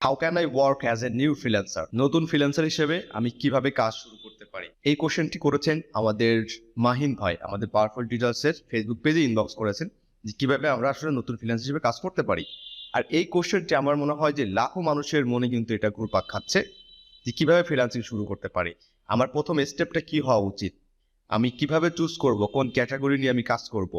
How can I work as a new freelancer? নতুন freelancer হিসেবে আমি কিভাবে কাজ শুরু করতে পারি? এই কোশ্চেনটি করেছেন আমাদের মাহিন ভাই, আমাদের পাওয়ারফুল ডিটেলসের ফেসবুক পেজে ইনবক্স করেছেন যে কিভাবে আমরা আসলে নতুন ফ্রিল্যান্সার হিসেবে কাজ করতে পারি। আর এই কোশ্চেনটি আমার মনে হয় যে লাখো মানুষের মনে কিন্তু এটা ঘুরপাক খাচ্ছে যে কিভাবে ফ্রিল্যান্সিং শুরু করতে পারি। আমার প্রথম স্টেপটা কি হওয়া উচিত? আমি কিভাবে চুজ করব কোন ক্যাটাগরি নিয়ে আমি কাজ করব?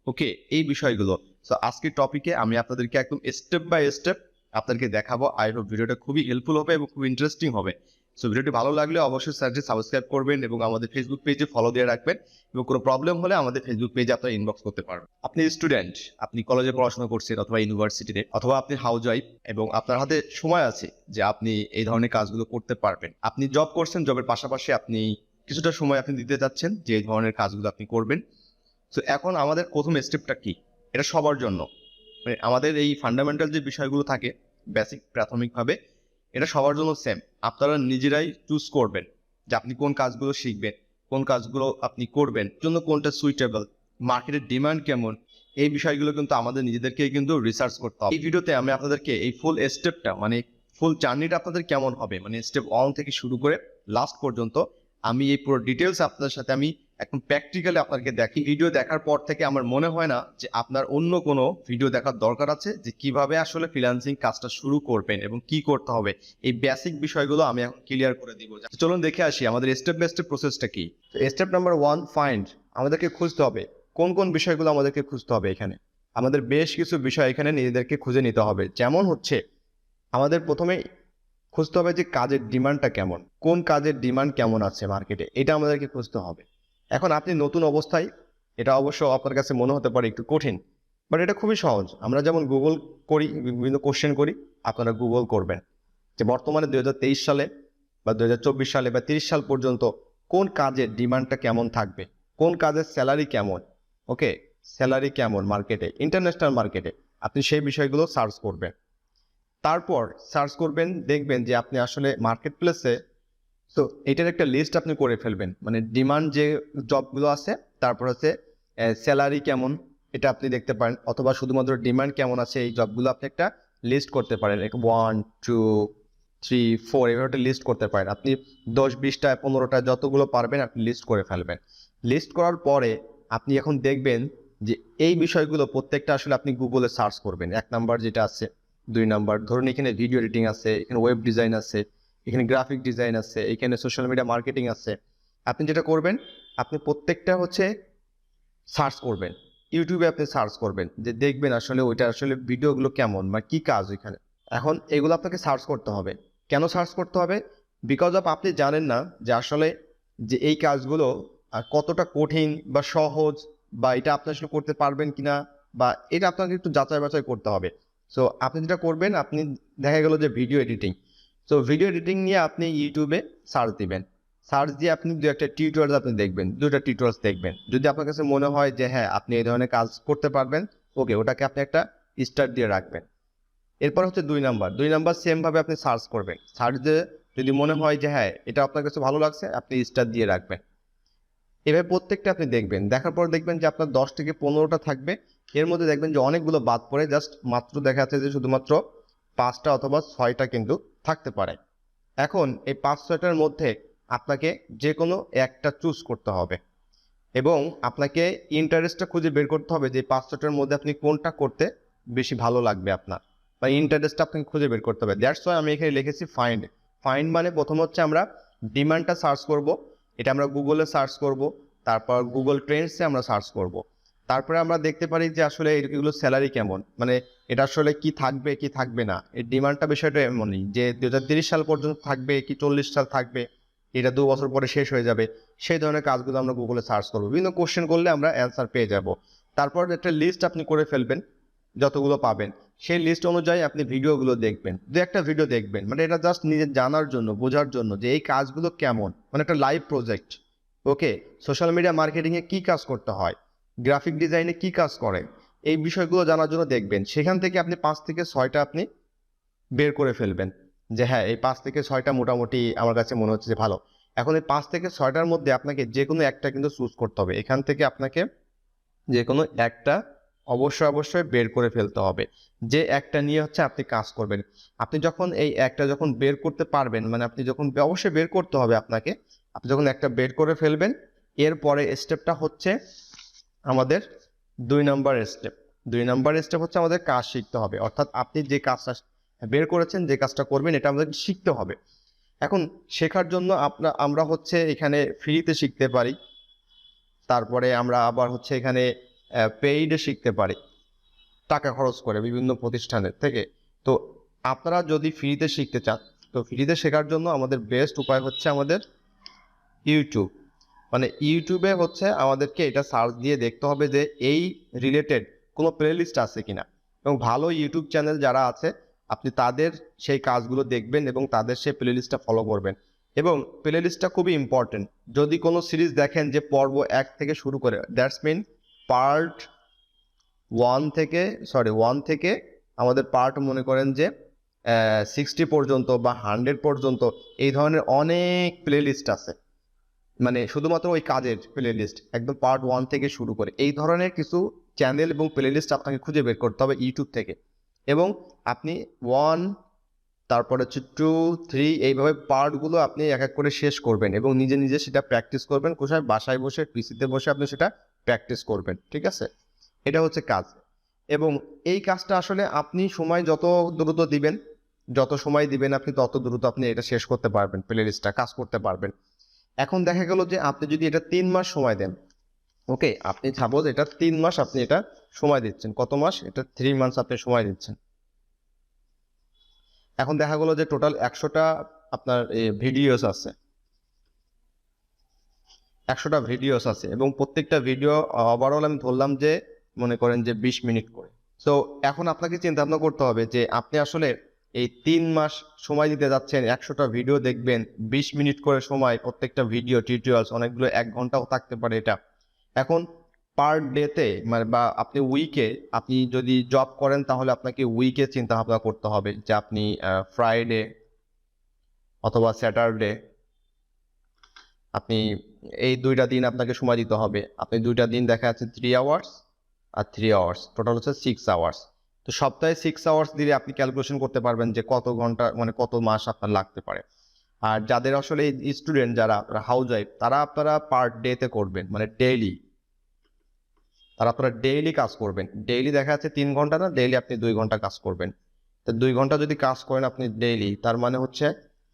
ওকে, এই বিষয়গুলো। সো আজকের টপিকে আমি আপনাদেরকে একদম স্টেপ বাই স্টেপ আপনাদেরকে দেখাবো। আই হোপ ভিডিওটা খুবই হেল্পফুল হবে এবং খুব ইন্টারেস্টিং হবে। সো ভিডিওটি ভালো লাগলে অবশ্যই চ্যানেলটি সাবস্ক্রাইব করবেন এবং আমাদের ফেসবুক পেজে ফলো দিয়ে রাখবেন এবং কোনো প্রবলেম হলে আমাদের ফেসবুক পেজে আপনারা ইনবক্স করতে পারবেন। আপনি স্টুডেন্ট, আপনি কলেজে পড়াশোনা করছেন অথবা ইউনিভার্সিটিতে, অথবা আপনি হাউস ওয়াইফ এবং আপনার হাতে সময় আছে যে আপনি এই ধরনের কাজগুলো করতে পারবেন। আপনি জব করছেন, জবের পাশাপাশি আপনি কিছুটা সময় আপনি দিতে চাচ্ছেন যে এই ধরনের কাজগুলো আপনি করবেন। সো এখন আমাদের প্রথম স্টেপটা কি? এটা সবার জন্য, মানে আমাদের এই ফান্ডামেন্টাল যে বিষয়গুলো থাকে বেসিক প্রাথমিকভাবে, এটা সবার জন্য সেম। আপনারা নিজেরাই চুজ করবেন যে আপনি কোন কাজগুলো শিখবেন, কোন কাজগুলো আপনি করবেন, জন্য কোনটা সুইটেবল, মার্কেটের ডিমান্ড কেমন, এই বিষয়গুলো কিন্তু আমাদের নিজেদেরকেই কিন্তু রিসার্চ করতে হবে। এই ভিডিওতে আমি আপনাদেরকে এই ফুল স্টেপটা, মানে ফুল জার্নিটা আপনাদের কেমন হবে, মানে স্টেপ 1 থেকে শুরু করে লাস্ট পর্যন্ত আমি এই পুরো ডিটেলস আপনাদের সাথে আমি এখন প্র্যাকটিক্যালি আপনাকে দেখি। ভিডিও দেখার পর থেকে আমার মনে হয় না যে আপনার অন্য কোনো ভিডিও দেখার দরকার আছে যে কিভাবে আসলে ফ্রিল্যান্সিং কাজটা শুরু করবেন এবং কি করতে হবে। এই বেসিক বিষয়গুলো আমি এখন ক্লিয়ার করে দিব। চলুন দেখে আসি আমাদের স্টেপ বাই স্টেপ প্রসেসটা কি। Step number 1, find. আমাদেরকে খুঁজতে হবে কোন কোন বিষয়গুলো আমাদেরকে খুঁজতে হবে। এখানে আমাদের বেশ কিছু বিষয় এখানে নিজেদেরকে খুঁজে নিতে হবে। যেমন হচ্ছে আমাদের প্রথমে খুঁজতে হবে যে কাজের ডিমান্ডটা কেমন, কোন কাজের ডিমান্ড কেমন আছে মার্কেটে, এটা আমাদেরকে খুঁজতে হবে। এখন আপনি নতুন অবস্থায়, এটা অবশ্য আপনার কাছে মনে হতে পারে একটু কঠিন, বাট এটা খুবই সহজ। আমরা যেমন গুগল করি, বিভিন্ন কোশ্চেন করি, আপনারা গুগল করবেন যে বর্তমানে 2023 সালে বা 2024 সালে বা 30 সাল পর্যন্ত কোন কাজের ডিমান্ডটা কেমন থাকবে, কোন কাজের স্যালারি কেমন, ওকে, স্যালারি কেমন মার্কেটে, ইন্টারন্যাশনাল মার্কেটে, আপনি সেই বিষয়গুলো সার্চ করবেন। তারপর সার্চ করবেন, দেখবেন যে আপনি আসলে মার্কেট প্লেসে, তো এটার একটা লিস্ট আপনি করে ফেলবেন, মানে ডিমান্ড যে জবগুলো আছে, তারপর হচ্ছে স্যালারি কেমন, এটা আপনি দেখতে পারেন, অথবা শুধুমাত্র ডিমান্ড কেমন আছে এই জবগুলো আপনি একটা লিস্ট করতে পারেন। 1 2 3 4 এভাবে একটা লিস্ট করতে পারেন। আপনি 10 20টা 15টা যতগুলো পারবেন আপনি লিস্ট করে ফেলবেন। লিস্ট করার পরে আপনি এখন দেখবেন যে এই বিষয়গুলো প্রত্যেকটা আসলে আপনি গুগলে সার্চ করবেন। 1 নাম্বার যেটা আছে, 2 নাম্বার ধরুন এখানে ভিডিও এডিটিং আছে, এখানে ওয়েব ডিজাইন আছে, এখানে গ্রাফিক ডিজাইন আছে, এখানে সোশ্যাল মিডিয়া মার্কেটিং আছে। আপনি যেটা করবেন, আপনি প্রত্যেকটা হচ্ছে সার্চ করবেন। ইউটিউবে আপনি সার্চ করবেন যে দেখবেন আসলে ওইটা আসলে ভিডিওগুলো কেমন বা কি কাজ ওইখানে। এখন এগুলো আপনাকে সার্চ করতে হবে। কেন সার্চ করতে হবে? বিকজ অফ আপনি জানেন না যে আসলে যে এই কাজগুলো কতটা কঠিন বা সহজ, বা এটা আপনি আসলে করতে পারবেন কিনা, বা এটা আপনাকে একটু যাচাই বাছাই করতে হবে। সো আপনি যেটা করবেন, আপনি দেখা গেল যে video editing, so video editing নিয়ে আপনি ইউটিউবে সার্চ দিবেন। সার্চ দিয়ে আপনি 2-একটা টিউটোরিয়াল আপনি দেখবেন, 2টা টিউটোরিয়ালস দেখবেন। যদি আপনার কাছে মনে হয় যে হ্যাঁ আপনি এই ধরনের কাজ করতে পারবেন, ওকে, ওটাকে আপনি একটা স্টার্ট দিয়ে রাখবেন। এরপর হচ্ছে 2 নাম্বার, 2 নাম্বার সেমভাবে আপনি সার্চ করবেন। সার্চ দিয়ে যদি মনে হয় যে হ্যাঁ এটা আপনার কাছে ভালো লাগছে, আপনি স্টার দিয়ে রাখবেন। এভাবে প্রত্যেকটা আপনি দেখবেন, দেখার পর দেখবেন যে আপনার 10 থেকে 15টা থাকবে। এর মধ্যে দেখবেন যে অনেকগুলো বাদ পড়ে, জাস্ট মাত্র দেখা যাচ্ছে যে শুধুমাত্র 5টা অথবা 6টা কিন্তু থাকতে পারে। এখন এই 5-6টার মধ্যে আপনাকে যে কোনো একটা চুজ করতে হবে এবং আপনাকে ইন্টারেস্টটা খুঁজে বের করতে হবে যে 5-6টার মধ্যে আপনি কোনটা করতে বেশি ভালো লাগবে আপনার, বা ইন্টারেস্টটা আপনাকে খুঁজে বের করতে হবে। দ্যাটস ওয়াই আমি এখানে লিখেছি ফাইন্ড। ফাইন্ড মানে প্রথম হচ্ছে আমরা ডিমান্ডটা সার্চ করব, এটা আমরা গুগলে সার্চ করব, তারপর গুগল ট্রেন্ডসে আমরা সার্চ করব। তারপরে আমরা দেখতে পারি যে আসলে এগুলো স্যালারি কেমন, মানে এটা আসলে কি থাকবে কি থাকবে না। এই ডিমান্ডটা বিষয়টা এমনই যে 2030 সাল পর্যন্ত থাকবে কি 40 সাল থাকবে, এটা 2 বছর পরে শেষ হয়ে যাবে, সেই ধরনের কাজগুলো আমরা গুগলে সার্চ করবো। বিভিন্ন কোশ্চেন করলে আমরা অ্যান্সার পেয়ে যাব। তারপর একটা লিস্ট আপনি করে ফেলবেন, যতগুলো পাবেন সেই লিস্ট অনুযায়ী আপনি ভিডিওগুলো দেখবেন। 2-একটা ভিডিও দেখবেন, মানে এটা জাস্ট নিজের জানার জন্য, বোঝার জন্য যে এই কাজগুলো কেমন, মানে একটা লাইভ প্রজেক্ট। ওকে, সোশ্যাল মিডিয়া মার্কেটিংয়ে কী কাজ করতে হয়, গ্রাফিক ডিজাইনে কী কাজ করে, এই বিষয়গুলো জানার জন্য দেখবেন। সেখান থেকে আপনি 5 থেকে 6টা আপনি বের করে ফেলবেন যে হ্যাঁ এই 5 থেকে 6টা মোটামুটি আমার কাছে মনে হচ্ছে যে ভালো। এখন এই 5 থেকে 6টার মধ্যে আপনাকে যে কোনো একটা কিন্তু চুজ করতে হবে। এখান থেকে আপনাকে যে কোনো একটা অবশ্যই বের করে ফেলতে হবে। যে একটা নিয়ে হচ্ছে আপনি কাজ করবেন। আপনি যখন এই একটা যখন বের করতে পারবেন, মানে আপনি যখন অবশ্যই বের করতে হবে আপনাকে। আপনি যখন একটা বের করে ফেলবেন, এরপরে স্টেপটা হচ্ছে আমাদের 2 নম্বর স্টেপ। 2 নম্বর স্টেপ হচ্ছে আমাদের কাজ শিখতে হবে। অর্থাৎ আপনি যে কাজটা বের করেছেন, যে কাজটা করবেন, এটা আমাদের শিখতে হবে। এখন শেখার জন্য আমরা হচ্ছে এখানে ফ্রিতে শিখতে পারি, তারপরে আমরা আবার হচ্ছে এখানে পেইডে শিখতে পারি টাকা খরচ করে বিভিন্ন প্রতিষ্ঠানের থেকে। তো আপনারা যদি ফ্রিতে শিখতে চান, তো ফ্রিতে শেখার জন্য আমাদের বেস্ট উপায় হচ্ছে আমাদের ইউটিউব। মানে ইউটিউবে হচ্ছে আমাদেরকে এটা সার্চ দিয়ে দেখতে হবে যে এই রিলেটেড কোনো প্লেলিস্ট আছে কিনা, এবং ভালো ইউটিউব চ্যানেল যারা আছে আপনি তাদের সেই কাজগুলো দেখবেন এবং তাদের সেই প্লেলিস্টটা ফলো করবেন। এবং প্লেলিস্টটা খুবই ইম্পর্টেন্ট। যদি কোনো সিরিজ দেখেন যে পর্ব 1 থেকে শুরু করে, দ্যাটস মিন পার্ট 1 থেকে আমাদের পার্ট মনে করেন যে 60 পর্যন্ত বা 100 পর্যন্ত, এই ধরনের অনেক প্লেলিস্ট আছে। মানে শুধুমাত্র ওই কাজের প্লেলিস্ট, একদম পার্ট 1 থেকে শুরু করে এই ধরনের কিছু চ্যানেল এবং প্লেলিস্ট আপনাকে খুঁজে বের করতে হবে ইউটিউব থেকে। এবং আপনি 1, তারপরে হচ্ছে 2, 3, এইভাবে পার্টগুলো আপনি এক এক করে শেষ করবেন এবং নিজে নিজে সেটা প্র্যাকটিস করবেন। কোথায়? বাসায় বসে, পিসিতে বসে আপনি সেটা প্র্যাকটিস করবেন। ঠিক আছে, এটা হচ্ছে কাজ। এবং এই কাজটা আসলে আপনি সময় যত দ্রুত দিবেন, যত সময় দিবেন আপনি তত দ্রুত আপনি এটা শেষ করতে পারবেন, প্লেলিস্টটা কাজ করতে পারবেন। এখন দেখা গেল যে আপনি যদি এটা 3 মাস সময় দেন, ওকে, আপনি সাপোজ এটা 3 মাস আপনি এটা সময় দিচ্ছেন। কত মাস? এটা 3 মান্থস আপনি সময় দিচ্ছেন। এখন দেখা গেল যে টোটাল 100টা আপনার ভিডিওস আছে, 100টা ভিডিওস আছে এবং প্রত্যেকটা ভিডিও ওভারঅল আমি ধরলাম যে মনে করেন যে 20 মিনিট করে। সো এখন আপনাকে চিন্তা ভাবনা করতে হবে যে আপনি আসলে এই 3 মাস সময় দিতে যাচ্ছেন, 100টা ভিডিও দেখবেন, 20 মিনিট করে সময়, প্রত্যেকটা ভিডিও টিউটোরিয়ালস অনেকগুলো 1 ঘন্টাও থাকতে পারে এটা। এখন পার ডেতে মানে বা আপনি উইকে, আপনি যদি জব করেন তাহলে আপনাকে উইকে চিন্তা ভাবনা করতে হবে যে আপনি ফ্রাইডে অথবা স্যাটারডে, আপনি এই 2টা দিন আপনাকে সময় দিতে হবে। আপনি 2টা দিন দেখা যাচ্ছে 3 আওয়ার্স আর 3 আওয়ার্স, টোটাল হচ্ছে 6 আওয়ার্স। তো সপ্তাহে 6 আওয়ার্স দিলে আপনি ক্যালকুলেশন করতে পারবেন যে কত ঘন্টা মানে কত মাস আপনার লাগতে পারে। আর যাদের আসলে স্টুডেন্ট, যারা হাউস ওয়াইফ, তারা আপনারা পার ডেতে করবেন, মানে ডেইলি, তারা আপনারা ডেইলি কাজ করবেন। ডেইলি দেখা যাচ্ছে 3 ঘন্টা না, ডেইলি আপনি 2 ঘন্টা কাজ করবেন। তো 2 ঘন্টা যদি কাজ করেন আপনি ডেইলি, তার মানে হচ্ছে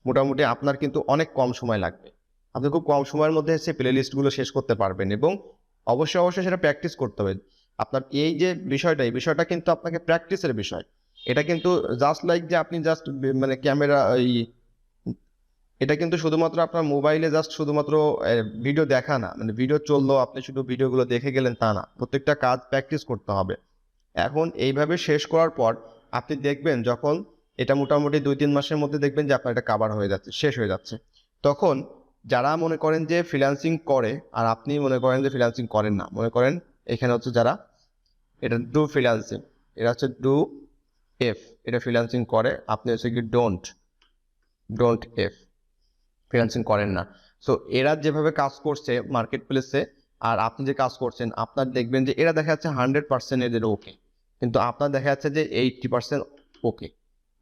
মোটামুটি আপনার কিন্তু অনেক কম সময় লাগবে। আপনি খুব কম সময়ের মধ্যে এসে প্লে লিস্টগুলো শেষ করতে পারবেন এবং অবশ্যই সেটা প্র্যাকটিস করতে হবে। আপনার এই যে বিষয়টা, এই বিষয়টা কিন্তু আপনাকে প্র্যাকটিসের বিষয়। এটা কিন্তু জাস্ট লাইক যে আপনি জাস্ট মানে ক্যামেরা, এটা কিন্তু শুধুমাত্র আপনার মোবাইলে জাস্ট শুধুমাত্র ভিডিও দেখা না, মানে ভিডিও চললো আপনি শুধু ভিডিওগুলো দেখে গেলেন তা না, প্রত্যেকটা কাজ প্র্যাকটিস করতে হবে। এখন এইভাবে শেষ করার পর আপনি দেখবেন যখন এটা মোটামুটি 2-3 মাসের মধ্যে দেখবেন যে আপনার এটা কাভার হয়ে যাচ্ছে, শেষ হয়ে যাচ্ছে। তখন যারা মনে করেন যে ফ্রিল্যান্সিং করে আর আপনি মনে করেন যে ফ্রিল্যান্সিং করেন না, মনে করেন এখানে হচ্ছে যারা এটা ডু ফ্রিল্যান্সিং, এটা হচ্ছে ডু এফ, এটা ফ্রিল্যান্সিং করে, আপনি হচ্ছে কি ডোন্ট এফ, ফ্রিল্যান্সিং করেন না। সো এরা যেভাবে কাজ করছে মার্কেট প্লেসে আর আপনি যে কাজ করছেন, আপনার দেখবেন যে এরা দেখা যাচ্ছে 100% এদের ওকে, কিন্তু আপনার দেখা যাচ্ছে যে 80% ওকে,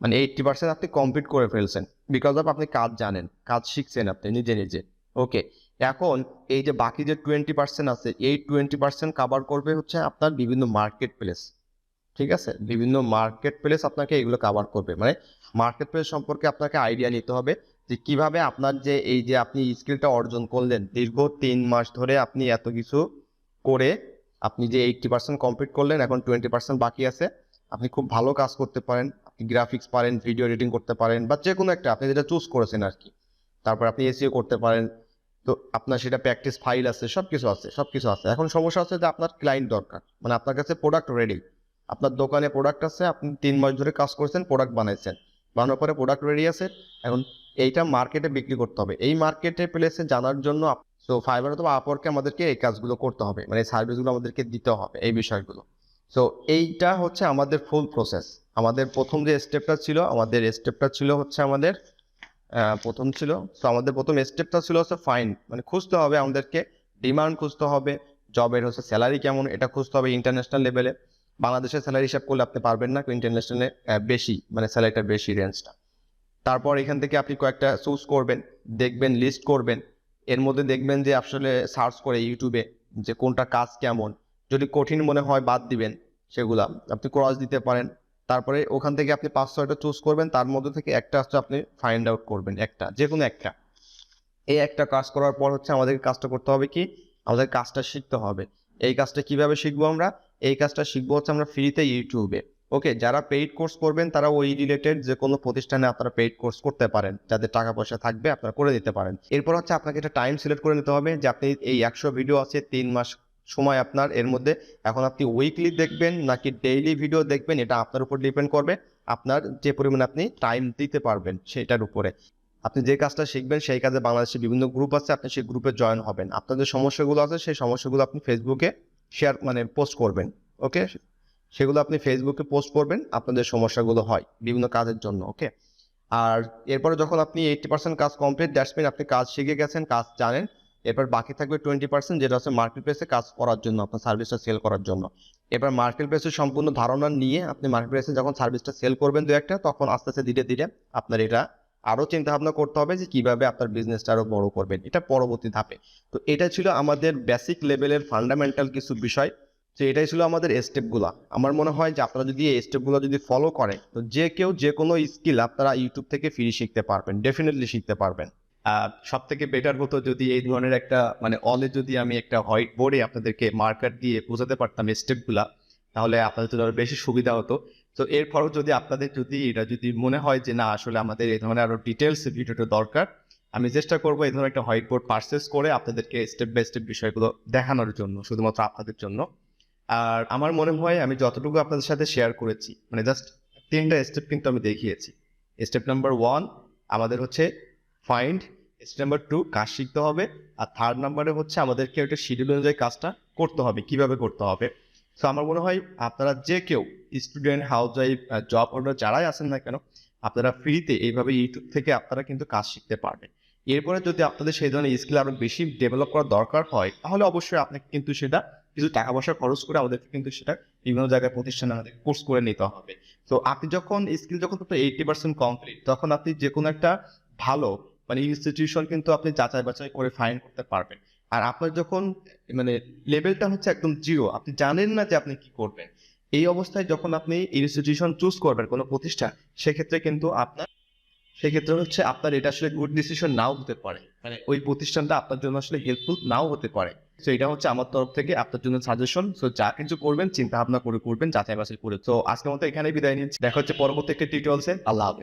মানে 80% আপনি কমপ্লিট করে ফেলছেন বিকজ অফ আপনি কাজ জানেন, কাজ শিখছেন আপনি নিজে নিজে। ওকে, এখন এই যে বাকি যে 20% আছে, এই 20% কাভার করবে হচ্ছে আপনার বিভিন্ন মার্কেট প্লেস। ঠিক আছে, বিভিন্ন মার্কেট প্লেস আপনাকে এগুলো কাভার করবে। মানে মার্কেট প্লেস সম্পর্কে আপনাকে আইডিয়া নিতে হবে যে কিভাবে আপনার যে এই যে আপনি স্কিলটা অর্জন করলেন দীর্ঘ 3 মাস ধরে, আপনি এত কিছু করে আপনি যে 80% কমপ্লিট করলেন, এখন 20% বাকি আছে। আপনি খুব ভালো কাজ করতে পারেন, আপনি গ্রাফিক্স পারেন, ভিডিও এডিটিং করতে পারেন, বা যে কোনো একটা আপনি যেটা চুজ করেছেন আর কি। তারপর আপনি এসইও করতে পারেন। তো আপনার সেটা প্র্যাকটিস ফাইল আছে, সবকিছু আছে। এখন সমস্যা হচ্ছে যে আপনার ক্লায়েন্ট দরকার, মানে আপনার কাছে প্রোডাক্ট রেডি, আপনার দোকানে প্রোডাক্ট আছে, আপনি 3 মাস ধরে কাজ করছেন, প্রোডাক্ট বানাইছেন, বানানোর পরে প্রোডাক্ট রেডি আছে। এখন এইটা মার্কেটে বিক্রি করতে হবে। এই মার্কেটে প্লেসে জানার জন্য সো ফাইবার অথবা আপওয়ার্কে আমাদেরকে এই কাজগুলো করতে হবে, মানে সার্ভিসগুলো আমাদেরকে দিতে হবে, এই বিষয়গুলো। সো এইটা হচ্ছে আমাদের ফুল প্রসেস। আমাদের প্রথম যে স্টেপটা ছিল হচ্ছে আমাদের প্রথম ছিল, সো আমাদের প্রথম স্টেপটা ছিল হচ্ছে ফাইন্ড, মানে খুঁজতে হবে আমাদেরকে, ডিমান্ড খুঁজতে হবে, জবের হচ্ছে স্যালারি কেমন এটা খুঁজতে হবে ইন্টারন্যাশনাল লেভেলে। বাংলাদেশের স্যালারি হিসাব করলে আপনি পারবেন না, ইন্টারন্যাশনালে বেশি, মানে স্যালারিটা বেশি রেঞ্জটা। তারপর এখান থেকে আপনি কয়েকটা চুজ করবেন, দেখবেন, লিস্ট করবেন। এর মধ্যে দেখবেন যে আসলে সার্চ করে ইউটিউবে যে কোনটা কাজ কেমন, যদি কঠিন মনে হয় বাদ দিবেন, সেগুলা আপনি ক্রস দিতে পারেন। তারপরে ওখান থেকে আপনি 5-6টা চুজ করবেন, তার মধ্যে থেকে একটা হচ্ছে আপনি ফাইন্ড আউট করবেন, একটা যে কোনো একটা। এই একটা কাজ করার পর হচ্ছে আমাদের কাজটা করতে হবে কি, আমাদের কাজটা শিখতে হবে। এই কাজটা কিভাবে শিখবো আমরা? এই কাজটা শিখবো হচ্ছে আমরা ফ্রিতে ইউটিউবে। ওকে, যারা পেইড কোর্স করবেন তারা ওই রিলেটেড যে কোনো প্রতিষ্ঠানে আপনারা পেইড কোর্স করতে পারেন, যাদের টাকা পয়সা থাকবে আপনারা করে দিতে পারেন। এরপর হচ্ছে আপনাকে একটা টাইম সিলেক্ট করে নিতে হবে যে আপনি এই 100 ভিডিও আছে, 3 মাস সময় আপনার এর মধ্যে। এখন আপনি উইকলি দেখবেন নাকি ডেইলি ভিডিও দেখবেন, এটা আপনার উপর ডিপেন্ড করবে, আপনার যে পরিমাণে আপনি টাইম দিতে পারবেন সেটার উপরে। আপনি যে কাজটা শিখবেন সেই কাজে বাংলাদেশে বিভিন্ন গ্রুপ আছে, আপনি সেই গ্রুপে জয়েন হবেন। আপনাদের সমস্যাগুলো আছে সেই সমস্যাগুলো আপনি ফেসবুকে শেয়ার মানে পোস্ট করবেন। ওকে, সেগুলো আপনি ফেসবুকে পোস্ট করবেন, আপনাদের সমস্যাগুলো হয় বিভিন্ন কাজের জন্য। ওকে, আর এরপরে যখন আপনি 80% কাজ কমপ্লিট, দ্যাটস মিন আপনি কাজ শিখে গেছেন, কাজ জানেন। এরপর বাকি থাকবে 20%, যেটা হচ্ছে মার্কেট প্লেসে কাজ করার জন্য, আপনার সার্ভিসটা সেল করার জন্য। এবার মার্কেট প্লেসের সম্পূর্ণ ধারণা নিয়ে আপনি মার্কেট প্লেসে যখন সার্ভিসটা সেল করবেন দু একটা, তখন আস্তে আস্তে ধীরে ধীরে আপনার এটা আরও চিন্তা ভাবনা করতে হবে যে কিভাবে আপনার বিজনেসটা আরও বড় করবেন, এটা পরবর্তী ধাপে। তো এটা ছিল আমাদের বেসিক লেভেলের ফান্ডামেন্টাল কিছু বিষয়। তো এটাই ছিল আমাদের স্টেপগুলো। আমার মনে হয় যে আপনারা যদি এই স্টেপগুলো যদি ফলো করেন, তো যে কেউ যে কোনো স্কিল আপনারা ইউটিউব থেকে ফ্রি শিখতে পারবেন, ডেফিনেটলি শিখতে পারবেন। সব থেকে বেটার হতো যদি এই ধরনের একটা মানে অলে যদি আমি একটা হোয়াইট বোর্ডে আপনাদেরকে মার্কার দিয়ে বোঝাতে পারতাম স্টেপগুলা, তাহলে আপনাদের তো আরো বেশি সুবিধা হতো। তো এরপরও যদি আপনাদের যদি এটা যদি মনে হয় যে না আসলে আমাদের এই ধরনের আরো ডিটেলস ভিডিওটা দরকার, আমি চেষ্টা করবো এই ধরনের একটা হোয়াইট বোর্ড পারচেস করে আপনাদেরকে স্টেপ বাই স্টেপ বিষয়গুলো দেখানোর জন্য, শুধুমাত্র আপনাদের জন্য। আর আমার মনে হয় আমি যতটুকু আপনাদের সাথে শেয়ার করেছি, মানে জাস্ট 3টা স্টেপ কিন্তু আমি দেখিয়েছি। স্টেপ নাম্বার 1 আমাদের হচ্ছে ফাইন্ড, স্টেপ নাম্বার 2 কাজ শিখতে হবে, আর 3rd নাম্বারে হচ্ছে আমাদেরকে একটা শিডিউল অনুযায়ী কাজটা করতে হবে, কিভাবে করতে হবে। সো আমার মনে হয় আপনারা যে কেউ student, house wife, job holder যারাই আছেন না কেন, আপনারা ফ্রিতে এইভাবে ইউটিউব থেকে আপনারা কিন্তু কাজ শিখতে পারবেন। এরপরে যদি আপনাদের সেই ধরনের স্কিল আরো বেশি ডেভেলপ করার দরকার হয়, তাহলে অবশ্যই আপনাকে কিন্তু সেটা কিছু টাকা পয়সা খরচ করে আমাদেরকে কিন্তু সেটা বিভিন্ন জায়গায় প্রতিষ্ঠানে আমাদের কোর্স করে নিতে হবে। তো আপনি যখন স্কিল যখন আপনার 80% কমপ্লিট, তখন আপনি যে কোনো একটা ভালো মানে ইনস্টিটিউশন কিন্তু আপনি যাচাই বাছাই করে ফাইন করতে পারবেন। আর আপনার যখন মানে লেভেলটা হচ্ছে একদম জিরো, আপনি জানেন না যে আপনি কি করবেন, এই অবস্থায় যখন আপনি ইনস্টিটিউশন চুজ করবেন কোনো প্রতিষ্ঠান, সেক্ষেত্রে কিন্তু সেক্ষেত্রে হচ্ছে আপনার এটা আসলে গুড ডিসিশন নাও হতে পারে, মানে ওই প্রতিষ্ঠানটা আপনার জন্য আসলে হেল্পফুল নাও হতে পারে। তো এটা হচ্ছে আমার তরফ থেকে আপনার জন্য সাজেশন। সো যা কিছু করবেন চিন্তা ভাবনা করে করবেন, যাচাই বাছাই করে। তো আজকের মতো এখানেই বিদায় নিচ্ছি, দেখা হচ্ছে পরবর্তী একটা টিউটোরিয়ালসে। আল্লাহ হাফেজ।